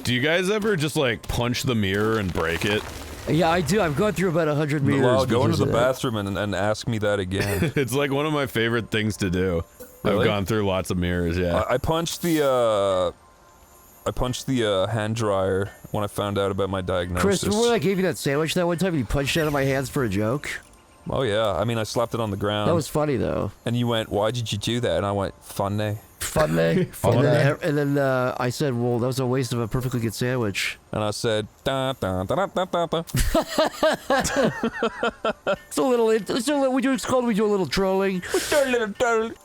Do you guys ever just like punch the mirror and break it? Yeah, I do. I've gone through about 100 mirrors. Well, go into the bathroom and ask me that again. It's like one of my favorite things to do. Really? I've gone through lots of mirrors, yeah. I punched the hand dryer when I found out about my diagnosis. Chris, remember when I gave you that sandwich that one time and you punched it out of my hands for a joke? Oh yeah, I mean I slapped it on the ground. That was funny though. And you went, "Why did you do that?" And I went, "Funny." Funny. And then I said, "Well, that was a waste of a perfectly good sandwich." And I said, "Da da da da da da." It's a little. We do a little trolling.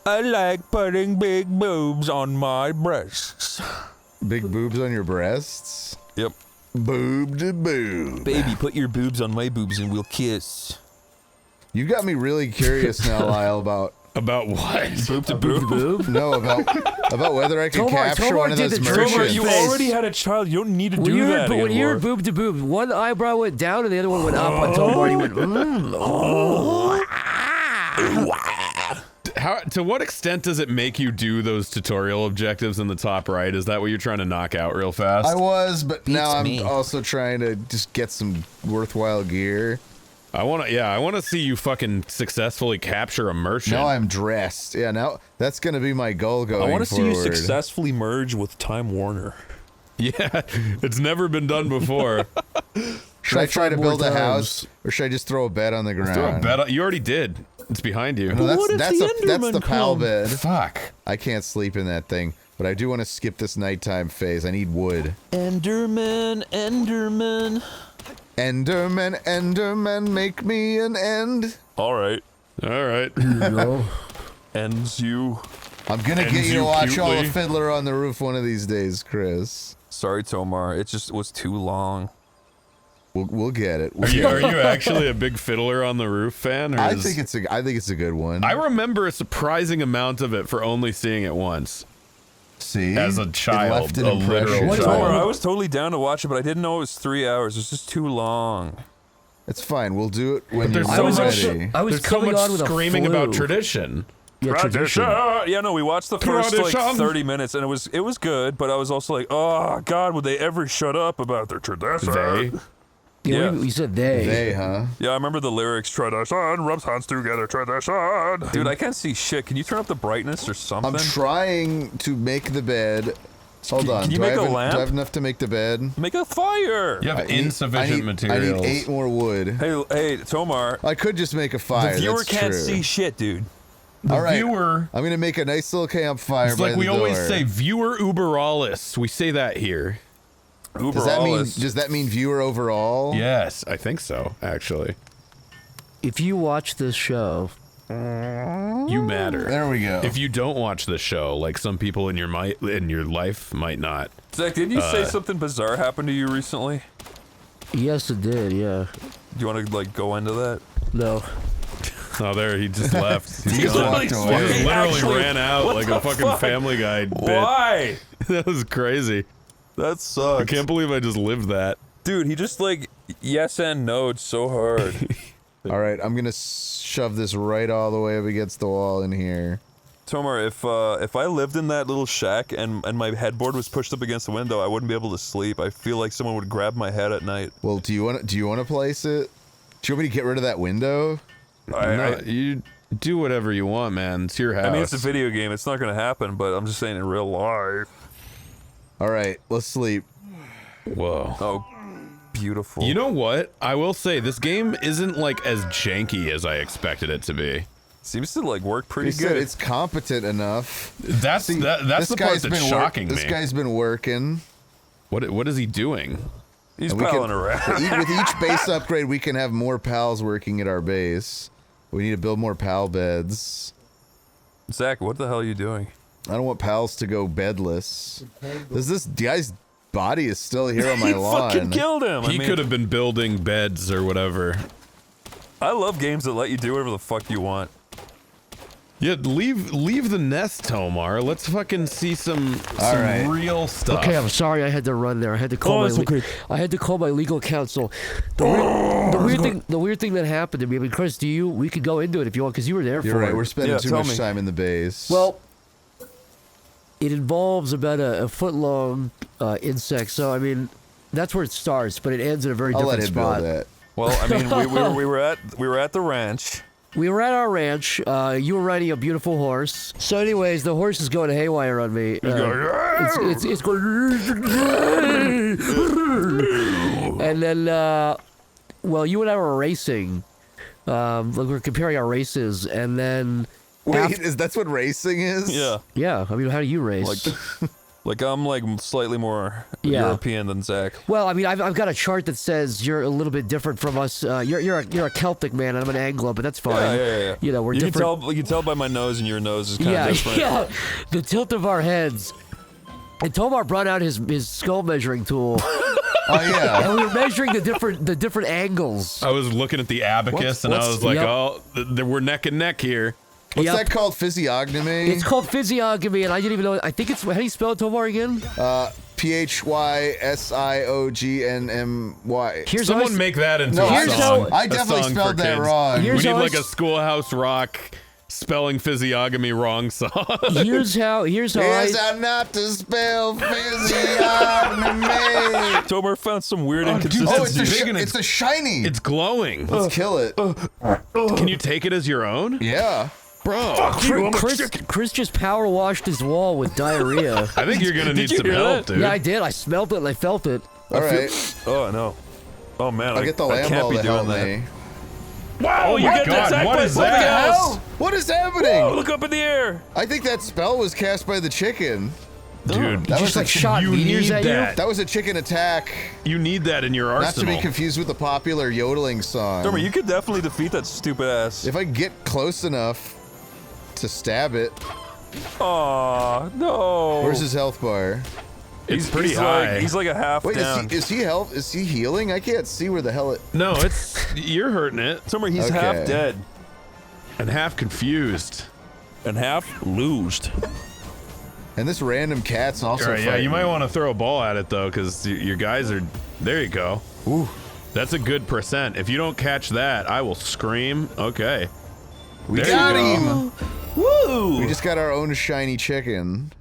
I like putting big boobs on my breasts. Big boobs on your breasts? Yep. Boob to boob. Baby, put your boobs on my boobs and we'll kiss. You got me really curious now, Lyle, about what? Boob to boob? No, about whether I could capture one of those merchants. You already had a child. You don't need to do that anymore. When you heard boob to boob, one eyebrow went down and the other one went up on Tomar. He went, To what extent does it make you do those tutorial objectives in the top right? Is that what you're trying to knock out real fast? I was, but now I'm also trying to just get some worthwhile gear. I want to see you fucking successfully capture a merchant. Now I'm dressed. Yeah, now that's going to be my goal going forward. I want to see you successfully merge with Time Warner. Yeah, it's never been done before. Should I try to build a house, or should I just throw a bed on the ground? Throw a bed. You already did. It's behind you. No, that's the pal bed. Fuck. I can't sleep in that thing, but I do want to skip this nighttime phase. I need wood. Enderman, Enderman. Enderman, Enderman, make me an end. All right. Here you go. Ends you. I'm gonna get you to watch all the Fiddler on the Roof one of these days, Chris. Sorry, Tomar. It just was too long. We'll get it. Are you actually a big Fiddler on the Roof fan? Or I think it's a good one. I remember a surprising amount of it for only seeing it once. See, as a child, it left an impression. I was totally down to watch it, but I didn't know it was 3 hours. It was just too long. It's fine. We'll do it when you're ready. I was There's so much screaming about tradition. Yeah, tradition. Yeah, no, we watched the first like 30 minutes, and it was good, but I was also like, oh God, would they ever shut up about their tradition? They? Yeah, you said they. They, huh? Yeah, I remember the lyrics, tradition, rubs hands together, tradition. Dude, I can't see shit. Can you turn up the brightness or something? I'm trying to make the bed. Hold on. Can you make a lamp? Do I have enough to make the bed? Make a fire! You have insufficient materials. I need 8 more wood. Hey, Tomar. I could just make a fire. The viewer can't see shit, dude. The viewer. I'm gonna make a nice little campfire. It's like we always say, viewer uberalis. We say that here. Does that mean viewer overall? Yes, I think so, actually. If you watch this show, you matter. There we go. If you don't watch the show, like some people in your life might not. Zach, didn't you say something bizarre happened to you recently? Yes, it did. Yeah. Do you want to like go into that? No. Oh, there he just left. He just walked away. He just literally ran out like a fucking Family Guy bit. Why? That was crazy. That sucks. I can't believe I just lived that. Dude, he just like yes and no'd so hard. All right, I'm gonna shove this right all the way up against the wall in here. Tomar, if I lived in that little shack and my headboard was pushed up against the window, I wouldn't be able to sleep. I feel like someone would grab my head at night. Well, do you want to place it? Do you want me to get rid of that window? You do whatever you want, man. It's your house. I mean, it's a video game. It's not gonna happen, but I'm just saying in real life. All right, let's sleep. Whoa. Oh, beautiful. You know what? I will say this game isn't like as janky as I expected it to be. Seems to like work pretty good. It's competent enough. That's the part that's shocking me. This guy's been working. What is he doing? He's palling around. With each base upgrade, we can have more pals working at our base. We need to build more pal beds. Zach, what the hell are you doing? I don't want pals to go bedless. This guy's body is still here on my lawn. He fucking killed him. He could have been building beds or whatever. I love games that let you do whatever the fuck you want. Yeah, leave the nest, Tomar. Let's fucking see some real stuff. Okay, I'm sorry I had to run there. I had to call I had to call my legal counsel. The weird thing that happened to me. I mean, Chris, we could go into it if you want, because you were there for it. You're right. We're spending too much time in the base. Well, it involves about a foot long insect. So I mean, that's where it starts, but it ends in a very I'll let different him spot. build that. Well, I mean, we were at the ranch. We were at our ranch. You were riding a beautiful horse. So, anyways, the horse is going haywire on me. It's going. And then, well, you and I were racing. Like we were comparing our races, and then. Wait, that's what racing is? Yeah. Yeah. I mean, how do you race? Like I'm like slightly more Yeah. European than Zach. Well, I mean, I've got a chart that says you're a little bit different from us. You're a Celtic man, and I'm an Anglo, but that's fine. Yeah. You know, we're you different. You can tell by my nose, and your nose is kind of different. Yeah. The tilt of our heads. And Tomar brought out his skull measuring tool. Oh yeah. And we were measuring the different angles. I was looking at the abacus, and I was like, we're neck and neck here. What's that called? Physiognomy? It's called physiognomy, and I didn't even know. I think it's, how do you spell it, Tomar, again? PHYSIOGNMY. Someone make that into a song. I definitely spelled that wrong. We need like a Schoolhouse Rock spelling physiognomy wrong song. Here's how how not to spell physiognomy. Tomar found some weird inconsistencies. Oh, it's a shiny. It's glowing. Let's kill it. Can you take it as your own? Yeah. Bro. Chris just power washed his wall with diarrhea. I think you're gonna need some help, dude. Yeah, I did. I smelled it and I felt it. All right. Oh no. Oh man. I'll get the I can't Lambo be to doing help that. me. Wow, you got God, attacked what by is something that? else. What is happening? Whoa, look up in the air. I think that spell was cast by the chicken. Dude, That was just like a shot you meteors need at you? that. That was a chicken attack. You need that in your Not to arsenal. be confused with the popular yodeling song. Tomar, you could definitely defeat that stupid ass. If I get close enough to stab it. Aw, no. Where's his health bar? It's pretty he's high. Like, he's like a half Wait, down. is he health? Is he healing? I can't see where the hell it. No, you're hurting it. Tomar, he's Okay. half dead. And half confused. And half loosed. And this random cat's also. All right, yeah, you might want to throw a ball at it though, because your guys are. There you go. Ooh, that's a good percent. If you don't catch that, I will scream. Okay. We There got you go. him. Woo! We just got our own shiny chicken.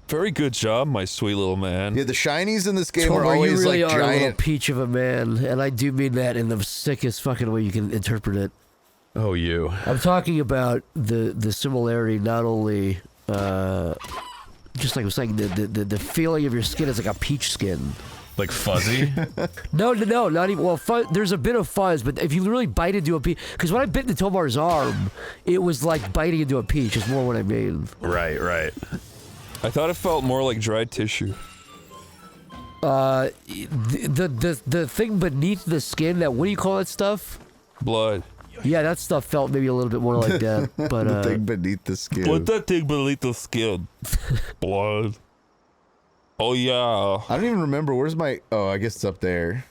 Very good job, my sweet little man. Yeah, the shinies in this game are Tomar, you always really like are a little giant. peach of a man, and I do mean that in the sickest fucking way you can interpret it. Oh, you. I'm talking about the similarity, not only just like I was saying, the feeling of your skin is like a peach skin. Like fuzzy. No, not even. Well, there's a bit of fuzz, but if you really bite into a peach, because when I bit into Tomar's arm, it was like biting into a peach. Is more what I mean. Right. I thought it felt more like dried tissue. The thing beneath the skin, that, what do you call that stuff? Blood. Yeah, that stuff felt maybe a little bit more like that. But The thing beneath the skin. What that thing beneath the skin? Blood. Oh yeah. I don't even remember. Where's my? Oh, I guess it's up there.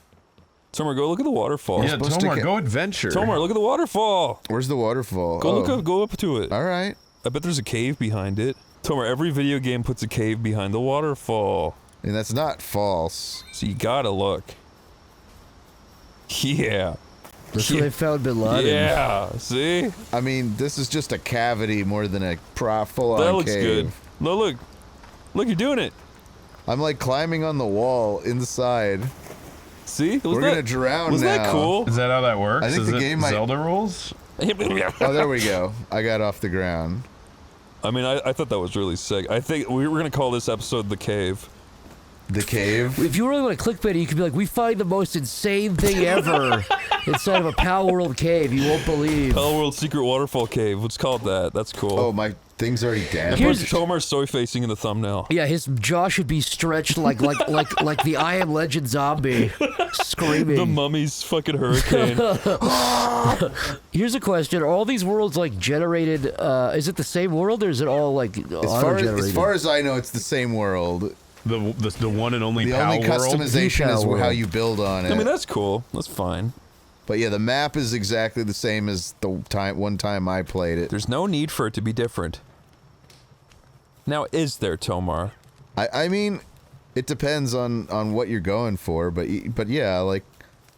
Tomar, go look at the waterfall. Yeah, supposed to Tomar, get- go adventure. Tomar, look at the waterfall. Where's the waterfall? Go Oh. look up. Go up to it. All right. I bet there's a cave behind it. Tomar, every video game puts a cave behind the waterfall. And that's not false. So you gotta look. Yeah. that's where they found Bin Laden. Yeah. See? I mean, this is just a cavity more than a full-on That looks cave. good. No, look. Look, you're doing it. I'm like climbing on the wall inside. See? We're gonna drown Was now. that cool? Is that how that works? I think Is the it game might- Zelda rules? Oh, there we go. I got off the ground. I mean, I thought that was really sick. I think we were gonna call this episode The Cave. The cave. If you really want to clickbait it, you could be like, we find the most insane thing ever inside of a Palworld cave. You won't believe. Palworld Secret Waterfall Cave. What's called that? That's cool. Oh, my thing's already And damaged. put Tomar's soy facing in the thumbnail. Yeah, his jaw should be stretched like the I Am Legend zombie, screaming. The mummy's fucking hurricane. Here's a question: are all these worlds like generated? Is it the same world, or is it all like auto-generated? As far as I know, it's the same world. The one and only The Pal only World? customization is Palworld. how you build on it. I mean, that's cool. That's fine. But yeah, the map is exactly the same as the one time I played it. There's no need for it to be different. Now, is there, Tomar? I mean, it depends on what you're going for, but yeah, like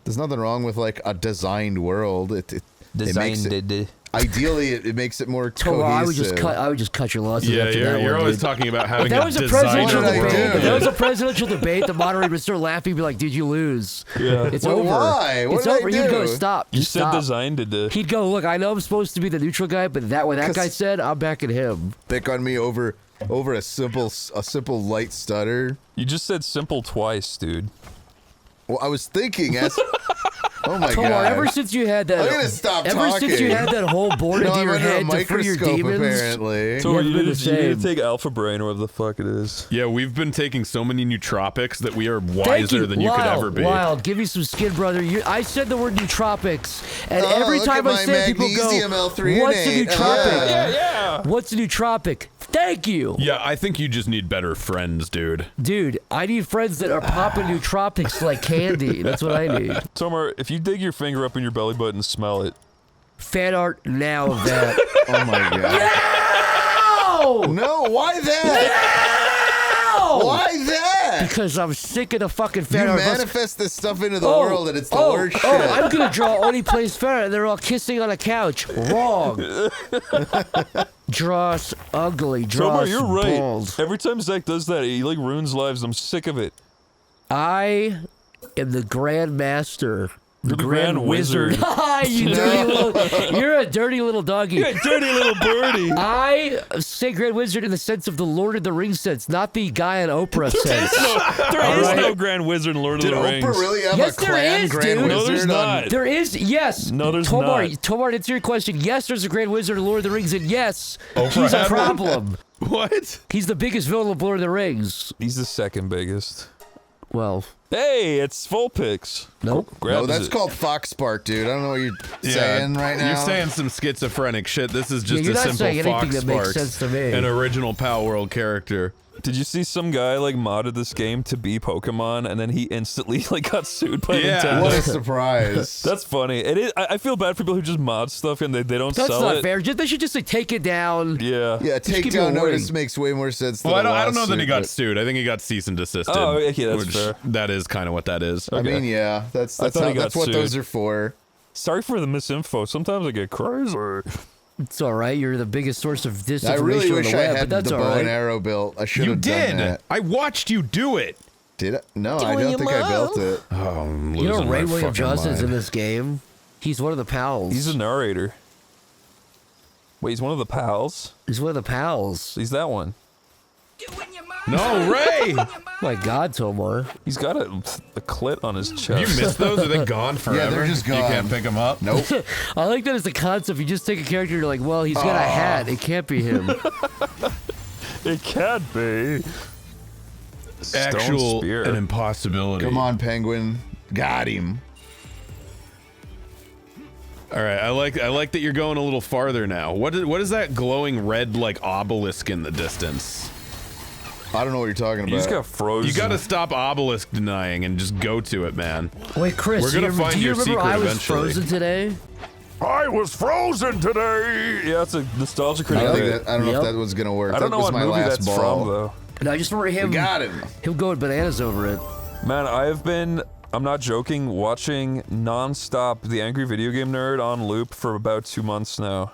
there's nothing wrong with like a designed world. It makes it. Ideally, it makes it more Tomo, cohesive. I would just cut your losses Yeah, after you're, that you're one, always dude. talking about having If that a was a design presidential What did I debate, do? if that was a presidential debate, the moderator would start laughing and be like, dude, you lose. Yeah. It's Well, over. why? What It's did I over. He'd go, do? stop. You Just said stop. design did it. He'd go, look, I know I'm supposed to be the neutral guy, but what that guy said, I'm backing him. Pick on me over a simple light stutter. You just said simple twice, dude. Well, I was thinking as. Oh my Tomo, god! ever since you had that, I'm gonna stop ever since you talking. had that whole board No, into I'm your under a head to free your microscope, demons, apparently. So Yeah, you they're need, the you need same. to take Alpha Brain or whatever the fuck it is. Yeah, we've been taking so many nootropics that we are Thank wiser than you could ever be. Wild, give me some skin, brother. I said the word nootropics, and Oh, every look time at I my say it, people magnesium go, L3 what's a innate. nootropic? Yeah. What's a nootropic? Thank you. Yeah, I think you just need better friends, dude. Dude, I need friends that are popping nootropics like candy. That's what I need. Tomar, if you dig your finger up in your belly button and smell it. Fan art now of that. Oh my god! Oh! No, why that? No! Why that? Because I'm sick of the fucking You fan art. manifest this stuff into the world, and it's the worst shit. I'm gonna draw OneyPlays fan art and they're all kissing on a couch. Wrong. Draw us ugly. Draw Tomar, us you're right. bald. Every time Zach does that, he like ruins lives. I'm sick of it. I am the Grand Master. You're the Grand Wizard. You dirty little, you're a dirty little doggy. You're a dirty little birdie. I say Grand Wizard in the sense of the Lord of the Rings sense, not the guy on Oprah sense. There is right. no Grand Wizard in Lord Did of the Oprah Rings. really have Yes, a there clan is, Grand dude. No, Wizard? there's not. There is, yes. No, there's Tomar, not. Tomar, to answer your question, yes, there's a Grand Wizard in Lord of the Rings, and yes, Oprah he's a had one? problem. What? He's the biggest villain of Lord of the Rings. He's the second biggest. Well, Hey, it's full picks. nope. No, Grabs that's it. called Fox Spark, dude. I don't know what you're saying right now. You're saying some schizophrenic shit. This is just you're a not simple saying anything Fox that makes Sparks, sense to me. an original Palworld character. Did you see some guy like modded this game to be Pokemon, and then he instantly like got sued by Yeah. Nintendo? What a surprise. That's funny. It is. I feel bad for people who just mod stuff and they don't That's sell not it. fair. They should just like take it down. Yeah. Yeah, give you a takedown notice warning. makes way more sense than Well, a I don't know that he lawsuit, got but- sued. I think he got cease and desisted. Oh, okay, that's which fair. That is kind of what that is. I mean, yeah, that's thought he got that's what sued. those are for. Sorry for the misinfo. Sometimes I get crazy. It's all right. You're the biggest source of disinformation I really on wish the I web, had but that's the all bow right. and arrow built. I should You have done did. that. I watched you do it. Did I? No, I don't think I built it. Oh, I'm You know losing Ray my William fucking Johnson's mind. in this game? He's one of the pals. He's a narrator. Wait, he's one of the pals? He's one of the pals. He's that one. No, Ray! My God, Tomar. He's got a clit on his You chest. missed those? Are they gone forever? they're just You gone. can't pick them up? Nope. I like that as a concept. You just take a character, you're like, well, he's got a hat. It can't be him. It can't be. Stone Actual spear. an impossibility. Come on, Penguin. Got him. All right, I like that you're going a little farther now. What is that glowing red like obelisk in the distance? I don't know what you're talking about. You just got frozen. You gotta stop obelisk denying and just go to it, man. Wait, Chris, We're gonna find do you your remember secret I was eventually. frozen today? I was frozen today. Yeah, it's a nostalgia I critic. don't, bit. think that, I don't know Yep. if that was gonna work. I don't that know was what my movie last that's ball. from though. And I just remember him Him going bananas over it. Man, I have been, I'm not joking, watching non-stop The Angry Video Game Nerd on loop for about 2 months now.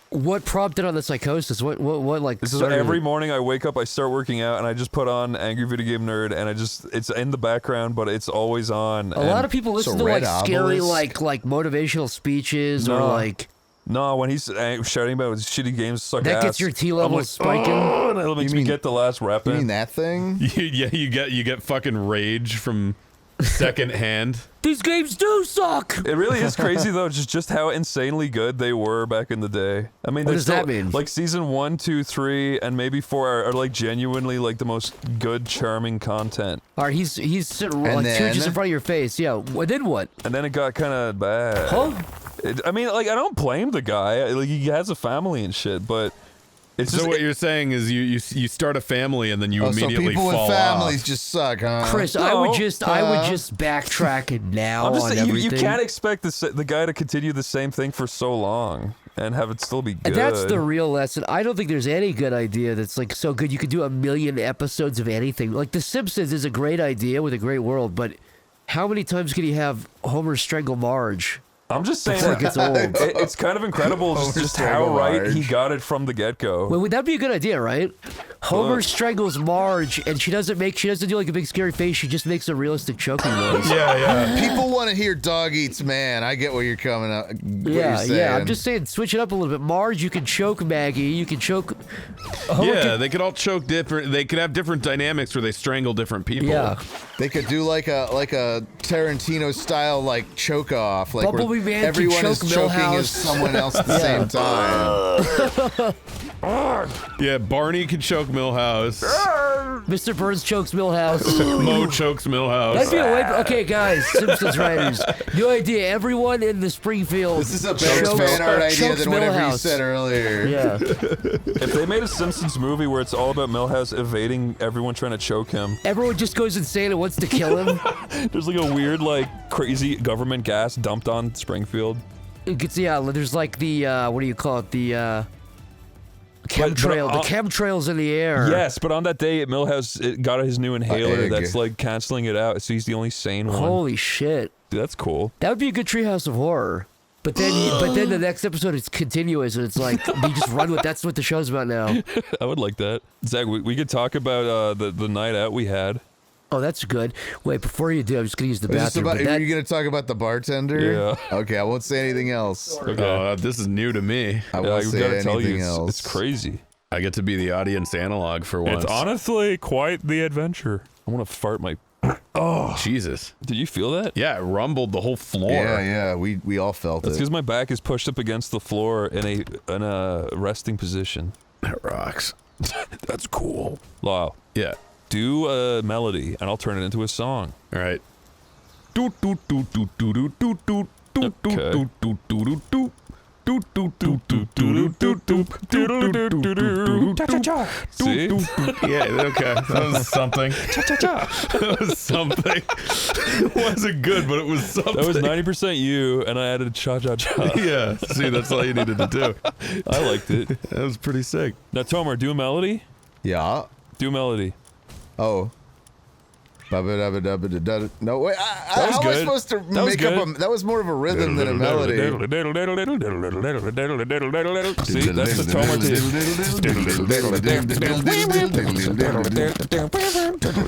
What prompted on the psychosis? What like This is started every it? morning I wake up, I start working out, and I just put on Angry Video Game Nerd, and it's in the background, but it's always on. A lot of people listen to red like scary obelisk? like motivational speeches or No. like No, when he's shouting about shitty games suck that ass, gets your T I'm level like, spiking. "Oh," and it makes me mean- get the last rep You in. mean that thing? Yeah, you get fucking rage from second hand. These games do suck. It really is crazy though, just how insanely good they were back in the day. I mean, What they're does still, that mean? Like season 1, 2, 3, and maybe 4 are like genuinely like the most good, charming content. All right, he's sitting And like 2 inches then- in front of your face. Yeah. Then what? And then it got kind of bad. Huh? I mean, like I don't blame the guy. Like he has a family and shit, but it's So just what you're saying is you start a family and then you Oh, so immediately people with fall families off. just suck, huh? Chris, I would just backtrack it now I'm just on saying, you everything. can't expect the guy to continue the same thing for so long and have it still be good. And that's the real lesson. I don't think there's any good idea that's like so good you could do 1,000,000 episodes of anything. Like The Simpsons is a great idea with a great world, but how many times can you have Homer strangle Marge? I'm just saying, Before it gets old. it's kind of incredible just how right he got it from the get-go. Well, that'd be a good idea, right? Homer strangles Marge, and she doesn't do like a big scary face. She just makes a realistic choking noise. Yeah. People want to hear dog eats man. I get what you're coming up. Yeah. I'm just saying, switch it up a little bit. Marge, you can choke Maggie. You can choke. Homer They could all choke different. They could have different dynamics where they strangle different people. Yeah. They could do like a Tarantino style like choke off, like Bumblebee where Man can everyone is choke choking Milhouse. as someone else at the same time. Yeah, Barney can choke Milhouse. Mr. Burns chokes Milhouse. Mo chokes Milhouse. That'd be a way. Okay, guys, Simpsons writers, new idea. Everyone in the Springfield. This is a better chokes- fan art idea chokes than whatever you Milhouse. said earlier. Yeah. If they made a Simpsons movie where it's all about Milhouse evading everyone trying to choke him, Everyone just goes insane and wants to kill him. there's like a weird, like, crazy government gas dumped on Springfield. There's like the what do you call it? The chemtrail. The chemtrails in the air. Yes, but on that day, Milhouse got his new inhaler egg. that's like canceling it out, so he's the only sane one. Holy shit. Dude, that's cool. That would be a good Treehouse of Horror. But then the next episode is continuous, and it's like you just run with. That's what the show's about now. I would like that. Zach, we could talk about the night out we had. Oh, that's good. Wait, before you do, I'm just gonna use the Is this bathroom. about, but are that- you going to talk about the bartender? Yeah. Okay, I won't say anything else. Okay. This is new to me. I Yeah, won't we say gotta tell you, anything else. it's crazy. I get to be the audience analog for once. It's honestly quite the adventure. I want to fart my. Jesus. Did you feel that? Yeah, it rumbled the whole floor. Yeah, we all felt That's it. because my back is pushed up against the floor in a resting position. That rocks. That's cool. Wow. Yeah. Do a melody, and I'll turn it into a song. All right. Do do do do do do do do do Okay. do do do do do. Do do do do do do do do do. See? Yeah, okay. That was something. That was something. It wasn't good, but it was something. That was 90% you, and I added cha-cha-cha. Yeah. See, that's all you needed to do. I liked it. That was pretty sick. Now, Tomer, do a melody. Yeah. Do a melody. Oh. Ba-ba-da-ba-da-ba-da-da. No, wait. That was How am I good. supposed to That was make up good. a... That was more of a rhythm than a melody. See, that's the Tomer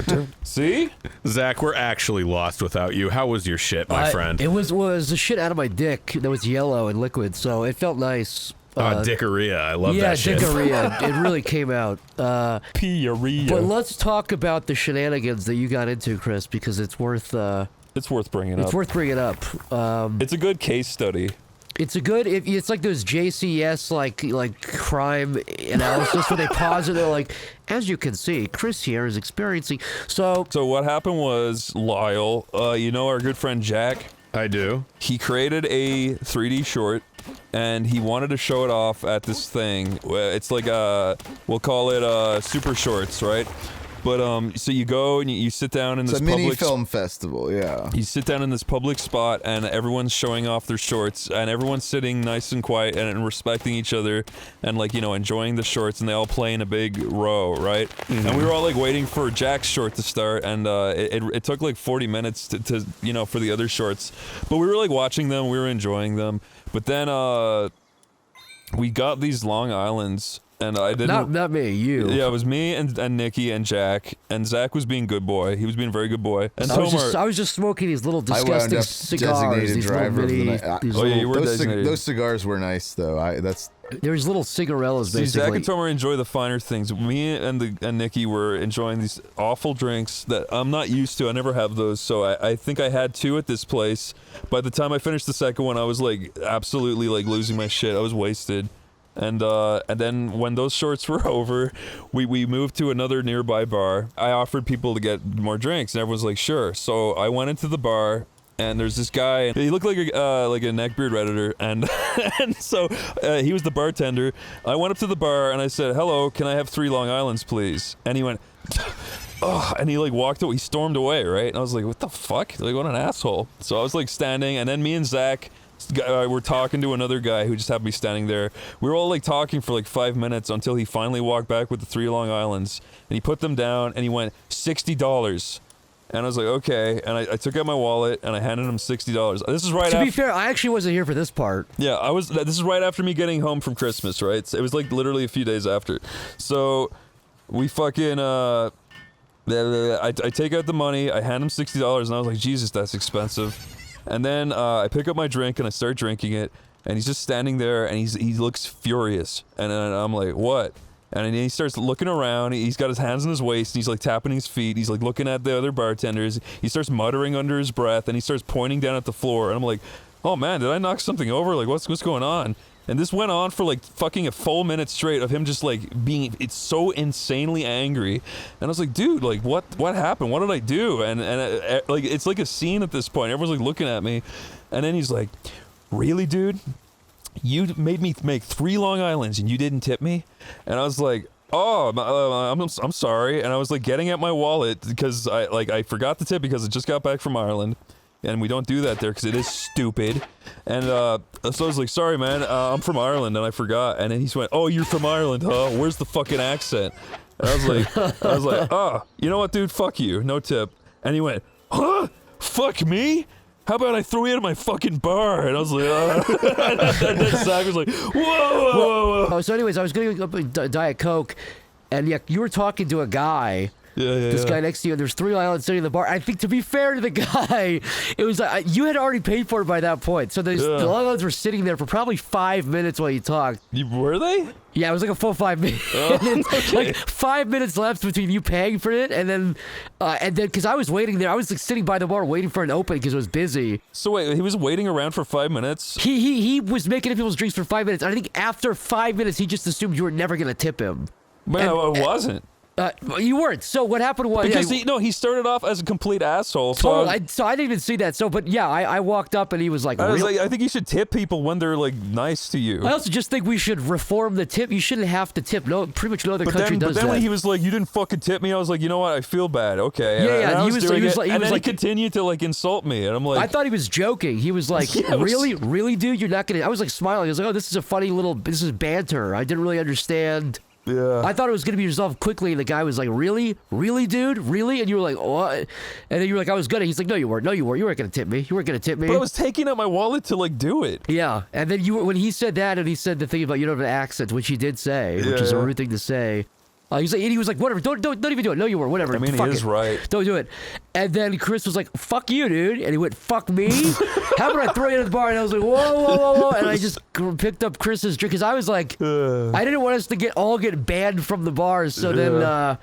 team. See? Zach, we're actually lost without you. How was your shit, my friend? It was the shit out of my dick that was yellow and liquid, so it felt nice. Dickeria. I love Yeah, that shit. diarrhea. It really came out. But Pia. let's talk about the shenanigans that you got into, Chris, because it's worth It's worth bringing up. it's worth bringing up. It's a good case study. It's a good. It's like those JCS like crime analysis where they pause and they're like, as you can see, Chris here is experiencing. So what happened was, Lyle, you know our good friend Jack? I do. He created a 3D short, and he wanted to show it off at this thing. It's like we'll call it Super Shorts, right? But so you go and you sit down in It's this a mini public film festival, yeah. You sit down in this public spot, and everyone's showing off their shorts, and everyone's sitting nice and quiet and respecting each other, and like, you know, enjoying the shorts, and they all play in a big row, right? And we were all like waiting for Jack's short to start, and it took like 40 minutes to you know, for the other shorts, but we were like watching them, we were enjoying them, but then we got these Long Islands. And I didn't. not me, you. Yeah, it was me and Nikki and Jack, and Zach was being good boy. He was being a very good boy. And I was just smoking these little I wound disgusting up cigars. designated These driver of the little night. mini. These Oh, yeah, little, you were designated. Those cigars were nice, though. There's little cigarellas, See, Zach basically. and Tomer enjoy the finer things. Me and Nikki were enjoying these awful drinks that I'm not used to. I never have those, so I think I had two at this place. By the time I finished the second one, I was like absolutely like losing my shit. I was wasted. And then when those shorts were over, we moved to another nearby bar. I offered people to get more drinks, and everyone's like, sure. So I went into the bar, and there's this guy. He looked like a neckbeard redditor, and and so he was the bartender. I went up to the bar and I said, hello, can I have 3 Long Islands, please? And he went, oh, and he like walked away. He stormed away, right? And I was like, what the fuck? Like, what an asshole. So I was like standing, and then me and Zach. We're talking to another guy who just happened to be standing there. We were all like talking for like 5 minutes until he finally walked back with the 3 Long Islands, and he put them down and he went $60. And I was like, okay. And I took out my wallet and I handed him $60. This is right after. To be fair, I actually wasn't here for this part. Yeah, I was. This is right after me getting home from Christmas, right? So it was like literally a few days after. So we fucking. I take out the money. I hand him $60, and I was like, Jesus, that's expensive. And then I pick up my drink and I start drinking it, and he's just standing there and he looks furious. And I'm like, what? And then he starts looking around. He's got his hands in his waist. And he's like tapping his feet. He's like looking at the other bartenders. He starts muttering under his breath, and he starts pointing down at the floor. And I'm like, oh man, did I knock something over? Like, what's going on? And this went on for like fucking a full minute straight of him just like it's so insanely angry. And I was like, dude, like what happened? What did I do? And like it's like a scene at this point. Everyone's like looking at me, and then he's like, really, dude? You made me make 3 Long Islands and you didn't tip me? And I was like, oh, I'm sorry. And I was like getting at my wallet because I forgot the tip because I just got back from Ireland. And we don't do that there because it is stupid. And so I was like, sorry, man, I'm from Ireland and I forgot. And then he went, oh, you're from Ireland, huh? Where's the fucking accent? And I was like, oh, you know what, dude? Fuck you. No tip. And he went, huh? Fuck me? How about I throw you out of my fucking bar? And I was like, and then Zach was like, whoa. Oh, so anyways, I was getting up a Diet Coke, and yeah, you were talking to a guy. This guy next to you, and there's 3 Islands sitting in the bar. I think, to be fair to the guy, it was like you had already paid for it by that point. So the Long Islands were sitting there for probably 5 minutes while you talked. Were they? Yeah, it was like a full 5 minutes. Oh, okay. Like 5 minutes left between you paying for it, and then because I was waiting there, I was like sitting by the bar waiting for an open because it was busy. So wait, he was waiting around for 5 minutes? He was making people's drinks for 5 minutes. And I think after 5 minutes, he just assumed you were never gonna tip him. Man, I wasn't. You weren't. So what happened was because he started off as a complete asshole. Totally. So I didn't even see that. So, but yeah, I walked up and he was like, I think you should tip people when they're like nice to you. I also just think we should reform the tip. You shouldn't have to tip. No, pretty much no other country does that. But then when he was like, you didn't fucking tip me, I was like, you know what? I feel bad. Okay. Yeah. And then he continued to like insult me, and I'm like, I thought he was joking. He was like, really, dude, you're not gonna. I was like smiling. I was like, oh, this is a funny little. This is banter. I didn't really understand. Yeah. I thought it was going to be resolved quickly, and the guy was like, really, dude, really? And you were like, what? And then you were like, I was gonna. He's like, no, you weren't. You weren't going to tip me. You weren't going to tip me. But I was taking out my wallet to like do it. Yeah. And then when he said that, and he said the thing about you don't have an accent, which he did say, which is a rude thing to say. He was like, whatever, don't even do it. No, you weren't. Whatever. I mean, he is right. Don't do it. And then Chris was like, fuck you, dude. And he went, fuck me? How about I throw you in the bar? And I was like, whoa. And I just picked up Chris's drink because I was like, I didn't want us to all get banned from the bars. So then,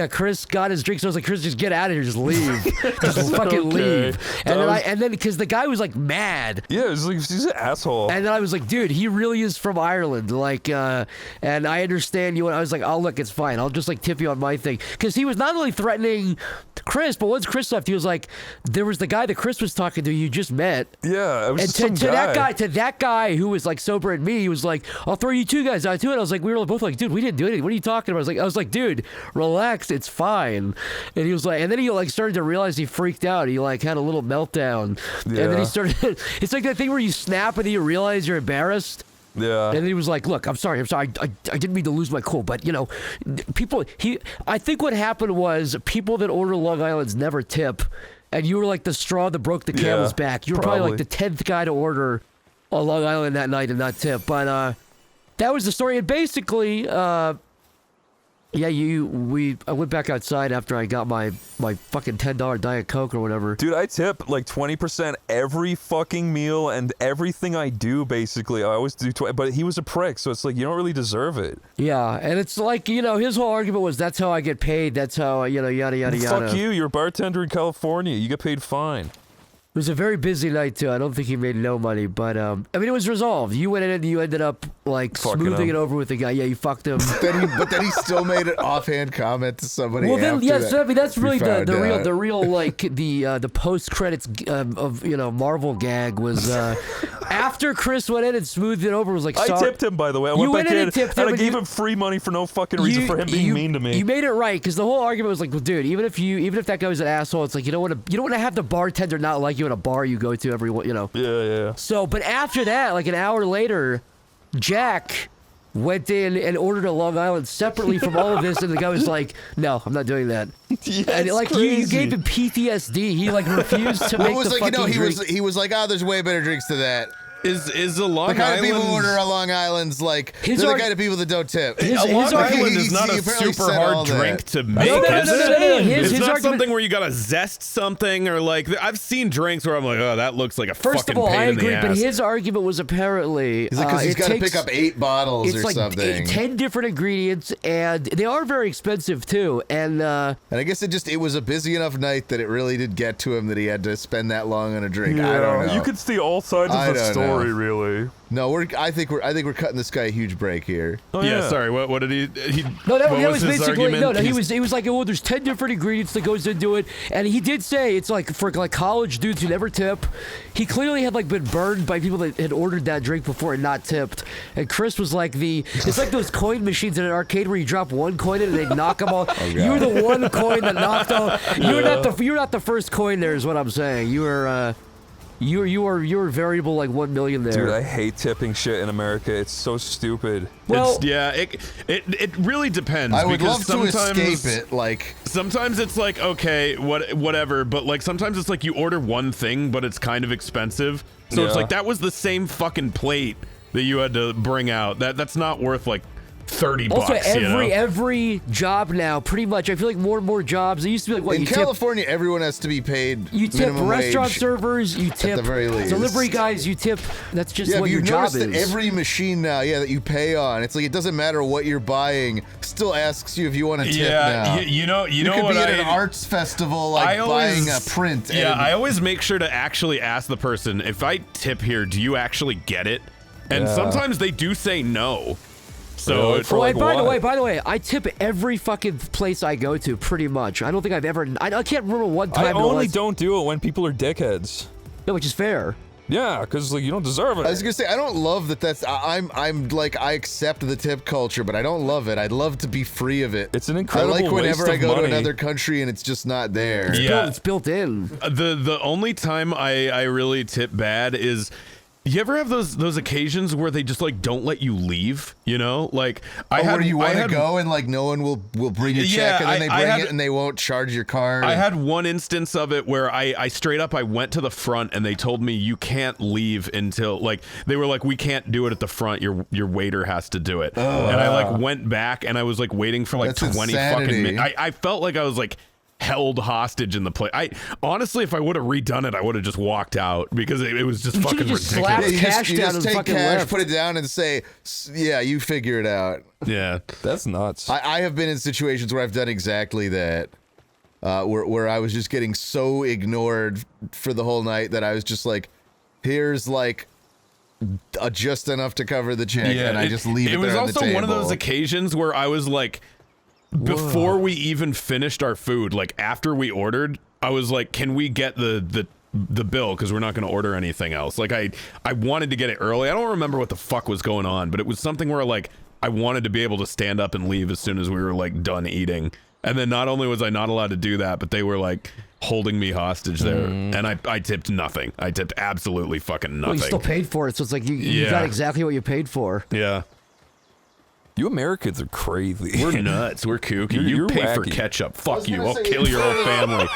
Chris got his drink. So I was like, Chris, just get out of here. Just leave. Just fucking leave. And then because the guy was like mad. Yeah, it was like, he's an asshole. And then I was like, dude, he really is from Ireland. Like, and I understand you. And I was like, oh, look, it's fine. I'll just like tip you on my thing. Because he was not only threatening Chris, but once Chris left, he was like, there was the guy that Chris was talking to you just met. Yeah, it was and to that guy who was like sober and me, he was like, I'll throw you 2 guys out too. And I was like, we were both like, dude, we didn't do anything. What are you talking about? I was like, dude, relax. It's fine. And he was like, and then he like started to realize he freaked out. He like had a little meltdown. Yeah. And then he started, it's like that thing where you snap and then you realize you're embarrassed. Yeah. And then he was like, look, I'm sorry. I didn't mean to lose my cool, but you know, I think what happened was people that order Long Island's never tip. And you were like the straw that broke the camel's back. You were probably like the 10th guy to order a Long Island that night and not tip. But that was the story. And basically, I went back outside after I got my fucking $10 Diet Coke or whatever. Dude, I tip like 20% every fucking meal and everything I do, basically. I always do 20, but he was a prick, so it's like, you don't really deserve it. Yeah, and it's like, you know, his whole argument was, that's how I get paid, that's how, you know, yada, yada, yada. Fuck you, you're a bartender in California. You get paid fine. It was a very busy night, too. I don't think he made no money, but, I mean, it was resolved. You went in and you ended up, like, smoothing it over with the guy. Yeah, you fucked him. But then he still made an offhand comment to somebody. Well, then, yes, I mean, that's really the real, like, the post-credits of, you know, Marvel gag was, after Chris went in and smoothed it over, was like, sorry. I tipped him, by the way. I went back in and I gave him free money for no fucking reason for him being mean to me. You made it right, because the whole argument was like, well, dude, even if that guy was an asshole, it's like, you don't want to have the bartender not like you in a bar you go to every, you know. Yeah. So, but after that, like an hour later, Jack went in and ordered a Long Island separately from all of this, and the guy was like, "No, I'm not doing that." Yeah, And like you gave him PTSD. He like refused to make was the like, fucking drink. he was like, oh, there's way better drinks to that. Is a Long The kind Island... of people who order on Long Island's like, His they're the arg- kind of people that don't tip. His- a Long his Island argument- is not he a apparently super said all hard that. drink to make, no, is it? no. It's His not argument- something where you gotta zest something or like... I've seen drinks where I'm like, oh, that looks like a First fucking of all, pain I in the agree, but ass. his argument was apparently He's like, because he's it got to takes- pick up 8 bottles It's or like something. 10 different ingredients, and they are very expensive too. And And I guess it was a busy enough night that it really did get to him that he had to spend that long on a drink. I don't know. You could see all sides I of the don't story, know. really. No, I think we're cutting this guy a huge break here. Oh, yeah, sorry. What did he? no, that what was his basically argument? no. He was like, oh, there's 10 different ingredients that goes into it, and he did say it's like for like college dudes who never tip. He clearly had like been burned by people that had ordered that drink before and not tipped. And Chris was like it's like those coin machines in an arcade where you drop one coin in and they knock them all. You were the one coin that knocked off. You're not the first coin there, is what I'm saying. You were. You were variable like 1 million there. Dude, I hate tipping shit in America. It's so stupid. Well, It really depends. I would because love to sometimes- escape it. Like, Sometimes it's like, okay, whatever, but like sometimes it's like you order one thing, but it's kind of expensive. So it's Yeah. like that was the same fucking plate that you had to bring out. That's not worth like 30 also, bucks, you know? every job now, pretty much, I feel like more and more jobs. It used to be like, what, in you California, everyone has to be paid tip minimum restaurant wage. servers, you tip the very least. delivery guys, you tip. That's just Yeah, what but your you've job noticed that is. every machine now, that you pay on, it's like it doesn't matter what you're buying, still asks you if you want to tip now. Yeah, you know You could what be at I... an arts festival, like I always, buying a print. Yeah, and I always make sure to actually ask the person, if I tip here, do you actually get it? And Yeah. sometimes they do say no. So Really? it's For like by what? the way, I tip every fucking place I go to, pretty much. I don't think I've ever. I can't remember one time. I in the only last- don't do it when people are dickheads. No, which is fair. Yeah, because like you don't deserve I was it. gonna say I don't love that. I'm like I accept the tip culture, but I don't love it. I'd love to be free of it. It's an I incredible like whenever waste I of go to money. another country and it's just not there. Yeah. It's built in. The only time I really tip bad is, you ever have those occasions where they just like don't let you leave, you know? Like Where you want to had- go and like no one will bring a check Yeah, and then they I bring had- it and they won't charge your card. I had one instance of it where I straight up I went to the front and they told me you can't leave until, like, they were like, we can't do it at the front, your waiter has to do it. And I like went back and I was like waiting for like That's 20 insanity. fucking minutes. I felt like I was like held hostage in the place. I honestly, if I would have redone it, I would have just walked out because it was just You fucking should've just ridiculous. slapped you cash you down just and take fucking cash, left. put it down, and say, "Yeah, you figure it out." Yeah. That's nuts. I have been in situations where I've done exactly that, where I was just getting so ignored for the whole night that I was just like, "Here's like just enough to cover the check," and I just leave it It was there on the also one of those table. occasions where I was like, before we even finished our food, like after we ordered, I was like, can we get the bill, because we're not going to order anything else. Like I wanted to get it early. I don't remember what the fuck was going on, but it was something where like I wanted to be able to stand up and leave as soon as we were like done eating. And then not only was I not allowed to do that, but they were like holding me hostage there. And I tipped nothing. I tipped absolutely fucking nothing. Well, you still paid for it, so it's like you Yeah. got exactly what you paid for. Yeah. You Americans are crazy. We're nuts. We're kooky. You You're pay for wacky. ketchup. I Fuck was you. gonna I'll say, kill your whole family.